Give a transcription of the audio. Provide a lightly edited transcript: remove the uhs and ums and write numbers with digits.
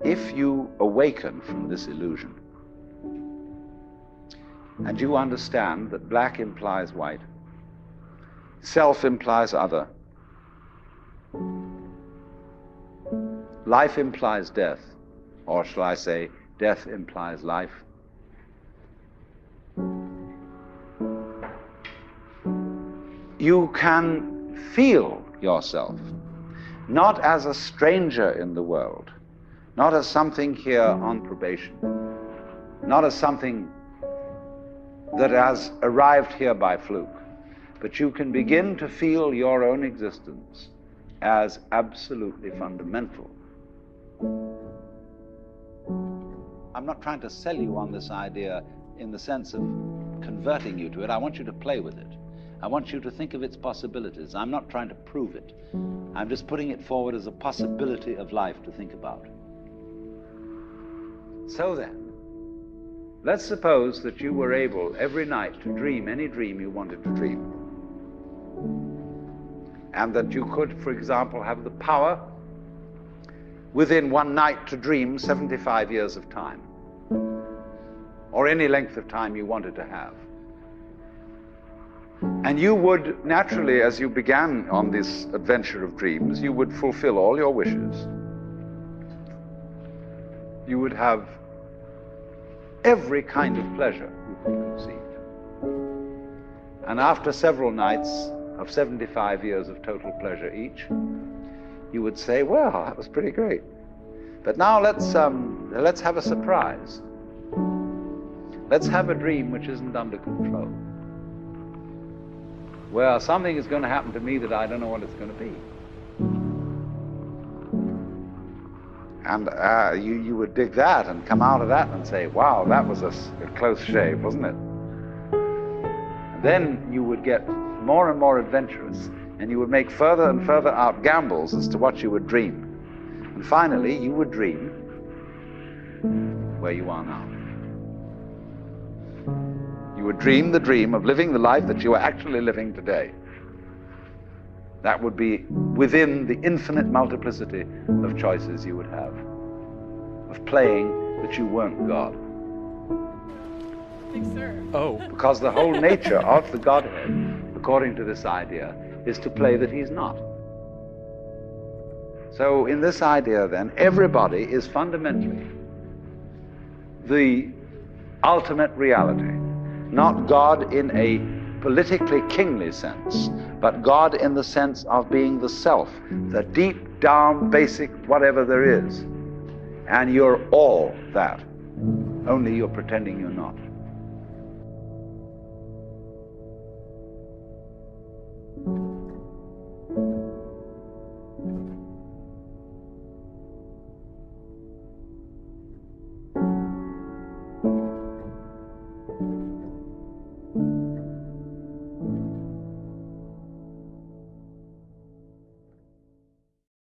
If you awaken from this illusion, and you understand that black implies white, self implies other, life implies death, or shall I say, death implies life, you can feel yourself not as a stranger in the world, not as something here on probation, not as something that has arrived here by fluke, but you can begin to feel your own existence as absolutely fundamental. I'm not trying to sell you on this idea in the sense of converting you to it. I want you to play with it. I want you to think of its possibilities. I'm not trying to prove it. I'm just putting it forward as a possibility of life to think about. So then, let's suppose that you were able every night to dream any dream you wanted to dream. And that you could, for example, have the power within one night to dream 75 years of time, or any length of time you wanted to have. And you would naturally, as you began on this adventure of dreams, you would fulfill all your wishes. You would have every kind of pleasure you could conceive. And after several nights of 75 years of total pleasure each, you would say, well, that was pretty great. But now let's have a surprise. Let's have a dream which isn't under control. Well, something is going to happen to me that I don't know what it's going to be. And you would dig that and come out of that and say, wow, that was a close shave, wasn't it? And then you would get more and more adventurous, and you would make further and further out gambles as to what you would dream. And finally, you would dream where you are now. You would dream the dream of living the life that you are actually living today. That would be within the infinite multiplicity of choices you would have, of playing that you weren't God. Thanks, sir. Oh. Because the whole nature of the Godhead, according to this idea, is to play that he's not. So in this idea then, everybody is fundamentally the ultimate reality. Not God in a politically kingly sense, but God in the sense of being the self, the deep down basic whatever there is. And you're all that, only you're pretending you're not.